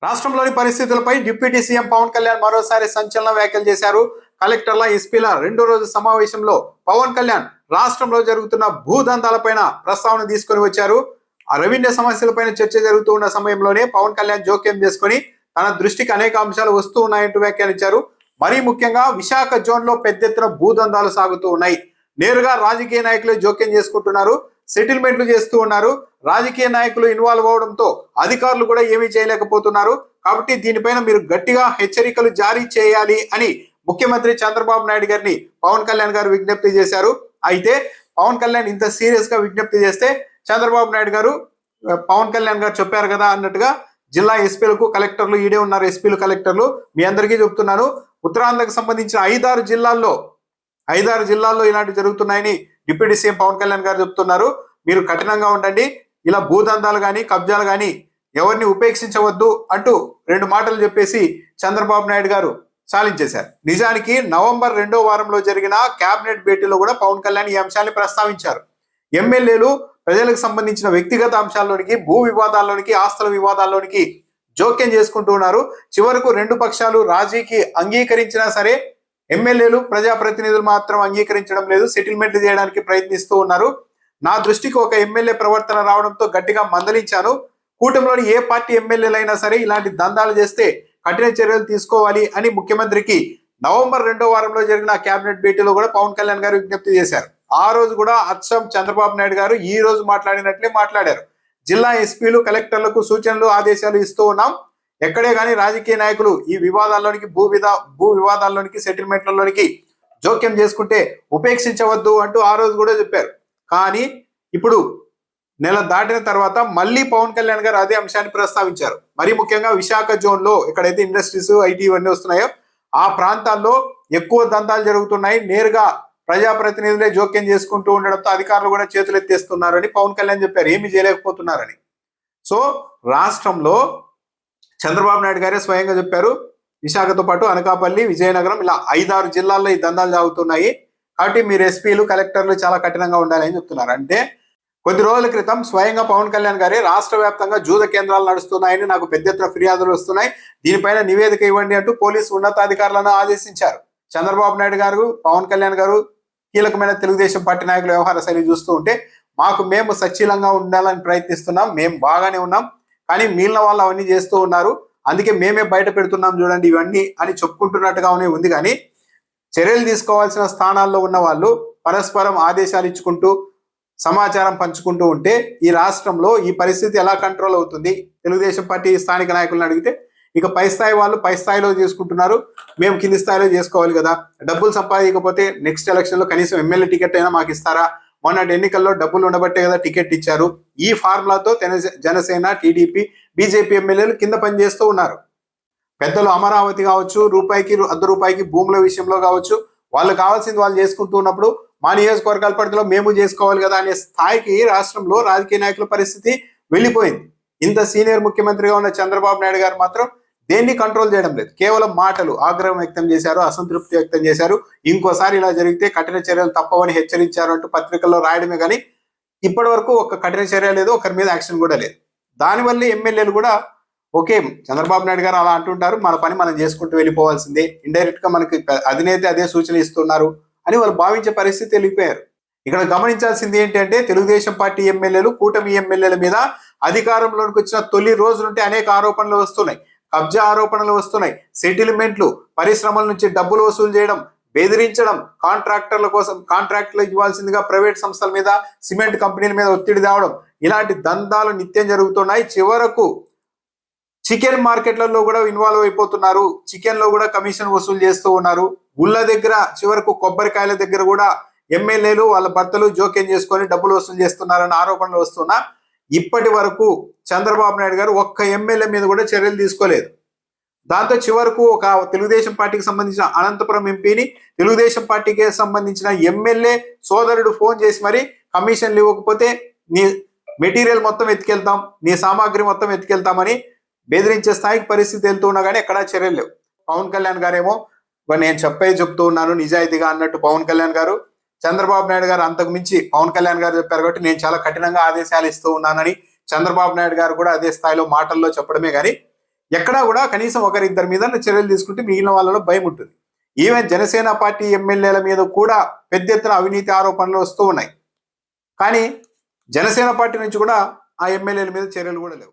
రాష్ట్రంలోని పరిస్థితులపై deputy CM Pawan Kalyan మరోసారి సంచలన వ్యాఖ్యలు చేశారు. కలెక్టర్ల ఎస్పీల రెండో రోజు సమావేశంలో పవన్ కళ్యాణ్ రాష్ట్రంలో జరుగుతున్న భూదందాలపైన ప్రస్తావన తీసుకొని వచ్చారు. ఆ రెవెన్యూ సమస్యలపైన చర్చ జరుగుతూ ఉన్న సమయంలోనే పవన్ కళ్యాణ్ జోక్యం చేసుకుని తన దృష్టికి అనేక అంశాలు వస్తూ ఉన్నాయంటూ వ్యాఖ్యానించారు. మరీ ముఖ్యంగా విశాఖ జోన్ లో పెద్ద ఎత్తున భూదందాలు సాగుతూ ఉన్నాయి. నేరుగా రాజకీయ నాయకులు జోక్యం చేసుకుంటున్నారు, సెటిల్మెంట్లు చేస్తూ ఉన్నారు. రాజకీయ నాయకులు ఇన్వాల్వ్ అవడంతో అధికారులు కూడా ఏమీ చేయలేకపోతున్నారు. కాబట్టి దీనిపైన మీరు గట్టిగా హెచ్చరికలు జారీ చేయాలి అని ముఖ్యమంత్రి చంద్రబాబు నాయుడు గారిని పవన్ కళ్యాణ్ గారు విజ్ఞప్తి చేశారు. అయితే పవన్ కళ్యాణ్ ఇంత సీరియస్ గా విజ్ఞప్తి చేస్తే చంద్రబాబు నాయుడు గారు పవన్ కళ్యాణ్ గారు చెప్పారు కదా అన్నట్టుగా జిల్లా ఎస్పీలకు కలెక్టర్లు ఈడే ఉన్నారు. ఎస్పీలు కలెక్టర్లు మీ అందరికీ చెప్తున్నాను, ఉత్తరాంధ్రకు సంబంధించిన ఐదారు జిల్లాల్లో ఇలాంటి జరుగుతున్నాయని డిప్యూటీ సీఎం పవన్ కళ్యాణ్ గారు చెప్తున్నారు. మీరు కఠినంగా ఉండండి, ఇలా భూదందాలు కానీ కబ్జాలు కానీ ఎవరిని ఉపేక్షించవద్దు అంటూ రెండు మాటలు చెప్పేసి చంద్రబాబు నాయుడు గారు చాలించేశారు. నిజానికి నవంబర్ 2వ వారంలో జరిగిన కేబినెట్ భేటీలో కూడా పవన్ కళ్యాణ్ ఈ అంశాన్ని ప్రస్తావించారు. ఎమ్మెల్యేలు ప్రజలకు సంబంధించిన వ్యక్తిగత అంశాల్లోనికి, భూ వివాదాల్లోనికి, ఆస్తుల వివాదాల్లోనికి జోక్యం చేసుకుంటూ ఉన్నారు. చివరకు రెండు పక్షాలు రాజీకి అంగీకరించినా సరే ఎమ్మెల్యేలు ప్రజాప్రతినిధులు మాత్రం అంగీకరించడం లేదు, సెటిల్మెంట్లు చేయడానికి ప్రయత్నిస్తూ ఉన్నారు. నా దృష్టికి ఒక ఎమ్మెల్యే ప్రవర్తన రావడంతో గట్టిగా మందలించాను. కూటమిలోని ఏ పార్టీ ఎమ్మెల్యేలైనా సరే ఇలాంటి దందాలు చేస్తే కఠిన చర్యలు తీసుకోవాలి అని ముఖ్యమంత్రికి నవంబర్ 2వ వారంలో జరిగిన కేబినెట్ భేటీలో కూడా పవన్ కళ్యాణ్ గారు విజ్ఞప్తి చేశారు. ఆ రోజు కూడా అచ్చం చంద్రబాబు నాయుడు గారు ఈ రోజు మాట్లాడినట్లే మాట్లాడారు. జిల్లా ఎస్పీలు కలెక్టర్లకు సూచనలు ఆదేశాలు ఇస్తూ ఉన్నాం. ఎక్కడే కానీ రాజకీయ నాయకులు ఈ వివాదాల్లోనికి భూ వివాదాల్లోనికి సెటిల్మెంట్లలోనికి జోక్యం చేసుకుంటే ఉపేక్షించవద్దు అంటూ ఆ రోజు కూడా చెప్పారు. కానీ ఇప్పుడు నెల దాటిన తర్వాత మళ్ళీ పవన్ కళ్యాణ్ గారు అదే అంశాన్ని ప్రస్తావించారు. మరీ ముఖ్యంగా విశాఖ జోన్ లో ఎక్కడైతే ఇండస్ట్రీస్, ఐటీ ఇవన్నీ వస్తున్నాయో ఆ ప్రాంతాల్లో ఎక్కువ దందాలు జరుగుతున్నాయి. నేరుగా ప్రజాప్రతినిధులే జోక్యం చేసుకుంటూ ఉండడంతో అధికారులు కూడా చేతులు ఎత్తేస్తున్నారని పవన్ కళ్యాణ్ చెప్పారు, ఏమీ చేయలేకపోతున్నారని. సో రాష్ట్రంలో చంద్రబాబు నాయుడు గారే స్వయంగా చెప్పారు, విశాఖతో పాటు అనకాపల్లి, విజయనగరం ఇలా 5-6 జిల్లాల్లో ఈ దందాలు సాగుతున్నాయి. కాబట్టి మీరు ఎస్పీలు కలెక్టర్లు చాలా కఠినంగా ఉండాలి అని చెప్తున్నారు. అంటే కొద్ది రోజుల క్రితం స్వయంగా పవన్ కళ్యాణ్ గారే రాష్ట్ర వ్యాప్తంగా జూద కేంద్రాలు నడుస్తున్నాయని, నాకు పెద్ద ఎత్తున ఫిర్యాదులు వస్తున్నాయి, దీనిపైన నివేదిక ఇవ్వండి అంటూ పోలీసు ఉన్నతాధికారులను ఆదేశించారు. చంద్రబాబు నాయుడు గారు, పవన్ కళ్యాణ్ గారు కీలకమైన తెలుగుదేశం పార్టీ నాయకుల వ్యవహార శైలి చూస్తూ ఉంటే మేము సచ్చీలంగా ఉండాలని ప్రయత్నిస్తున్నాం, మేము బాగానే ఉన్నాం, కానీ మిగిలిన వాళ్ళు అవన్నీ చేస్తూ ఉన్నారు, అందుకే మేమే బయట పెడుతున్నాం చూడండి ఇవన్నీ అని చెప్పుకుంటున్నట్టుగానే ఉంది. కానీ చర్యలు తీసుకోవాల్సిన స్థానాల్లో ఉన్న వాళ్ళు పరస్పరం ఆదేశాలు ఇచ్చుకుంటూ సమాచారం పంచుకుంటూ ఉంటే ఈ రాష్ట్రంలో ఈ పరిస్థితి ఎలా కంట్రోల్ అవుతుంది? తెలుగుదేశం పార్టీ స్థానిక నాయకులను అడిగితే ఇక పై స్థాయి వాళ్ళు పై స్థాయిలో చేసుకుంటున్నారు, మేము కింది స్థాయిలో చేసుకోవాలి కదా, డబ్బులు సంపాదించకపోతే నెక్స్ట్ ఎలక్షన్ లో కనీసం ఎమ్మెల్యే టికెట్ అయినా మాకు ఇస్తారా? మొన్నటి ఎన్నికల్లో డబ్బులు ఉండబట్టే కదా టికెట్ ఇచ్చారు. ఈ ఫార్ములాతో జనసేన, టీడీపీ, బీజేపీ ఎమ్మెల్యేలు కింద పనిచేస్తూ ఉన్నారు. పెద్దలు అమరావతి కావచ్చు, రూపాయికి ₹1 భూముల విషయంలో కావచ్చు, వాళ్ళు కావాల్సింది వాళ్ళు చేసుకుంటూ ఉన్నప్పుడు మా నియోజకవర్గాల పరిధిలో మేము చేసుకోవాలి కదా అనే స్థాయికి రాష్ట్రంలో రాజకీయ నాయకుల పరిస్థితి వెళ్ళిపోయింది. ఇంత సీనియర్ ముఖ్యమంత్రిగా ఉన్న చంద్రబాబు నాయుడు గారు మాత్రం దేన్ని కంట్రోల్ చేయడం లేదు. కేవలం మాటలు, ఆగ్రహం వ్యక్తం చేశారు, అసంతృప్తి వ్యక్తం చేశారు, ఇంకోసారి ఇలా జరిగితే కఠిన చర్యలు తప్పవని హెచ్చరించారు అంటూ పత్రికల్లో రాయడమే కానీ ఇప్పటి వరకు ఒక కఠిన చర్య లేదు, ఒకరి మీద యాక్షన్ కూడా లేదు. దానివల్ల ఎమ్మెల్యేలు కూడా ఓకే చంద్రబాబు నాయుడు గారు అలా అంటుంటారు, మన పని మనం చేసుకుంటూ వెళ్ళిపోవాల్సిందే, ఇండైరెక్ట్ గా మనకి అధినేత అదే సూచన ఇస్తున్నారు అని వాళ్ళు భావించే పరిస్థితి వెళ్ళిపోయారు. ఇక్కడ గమనించాల్సింది ఏంటంటే తెలుగుదేశం పార్టీ ఎమ్మెల్యేలు కూటమి ఎమ్మెల్యేల మీద అధికారంలోకి వచ్చిన తొలి రోజు నుండి అనేక ఆరోపణలు వస్తున్నాయి, కబ్జా ఆరోపణలు వస్తున్నాయి, సెటిల్మెంట్లు, పరిశ్రమల నుంచి డబ్బులు వసూలు చేయడం, బెదిరించడం, కాంట్రాక్టులు ఇవ్వాల్సిందిగా ప్రైవేట్ సంస్థల మీద, సిమెంట్ కంపెనీల మీద ఒత్తిడి తేవడం, ఇలాంటి దందాలు నిత్యం జరుగుతున్నాయి. చివరకు చికెన్ మార్కెట్లలో కూడా ఇన్వాల్వ్ అయిపోతున్నారు, చికెన్ లో కూడా కమిషన్ వసూలు చేస్తూ ఉన్నారు. గుళ్ళ దగ్గర చివరకు కొబ్బరికాయల దగ్గర కూడా ఎమ్మెల్యేలు వాళ్ళ భర్తలు జోక్యం చేసుకొని డబ్బులు వసూలు చేస్తున్నారన్న ఆరోపణలు వస్తున్నా ఇప్పటి వరకు చంద్రబాబు నాయుడు గారు ఒక్క ఎమ్మెల్యే మీద కూడా చర్యలు తీసుకోలేదు. దాంతో చివరకు ఒక తెలుగుదేశం పార్టీకి సంబంధించిన అనంతపురం ఎంపీని తెలుగుదేశం పార్టీకి సంబంధించిన ఎమ్మెల్యే సోదరుడు ఫోన్ చేసి మరి కమిషన్లు ఇవ్వకపోతే నీ మెటీరియల్ మొత్తం ఎత్తుకెళ్తాం, నీ సామాగ్రి మొత్తం ఎత్తుకెళ్తామని బెదిరించే స్థాయికి పరిస్థితి వెళ్తూ ఉన్నా కానీ ఎక్కడా చర్యలు లేవు. పవన్ కళ్యాణ్ గారేమో నేను చెప్తూ ఉన్నాను నిజాయితీగా అన్నట్టు పవన్ కళ్యాణ్ గారు, చంద్రబాబు నాయుడు గారు అంతకు మించి పవన్ కళ్యాణ్ గారు చెప్పారు కాబట్టి నేను చాలా కఠినంగా ఆదేశాలు ఇస్తూ ఉన్నానని చంద్రబాబు నాయుడు గారు కూడా అదే స్థాయిలో మాటల్లో చెప్పడమే కానీ ఎక్కడా కూడా కనీసం ఒకరిద్దరి మీద చర్యలు తీసుకుంటే మిగిలిన వాళ్ళలో భయం ఉంటుంది. ఈవెన్ జనసేన పార్టీ ఎమ్మెల్యేల మీద కూడా పెద్ద ఎత్తున అవినీతి ఆరోపణలు వస్తూ ఉన్నాయి. కానీ జనసేన పార్టీ నుంచి కూడా ఆ ఎమ్మెల్యేల మీద చర్యలు కూడా లేవు.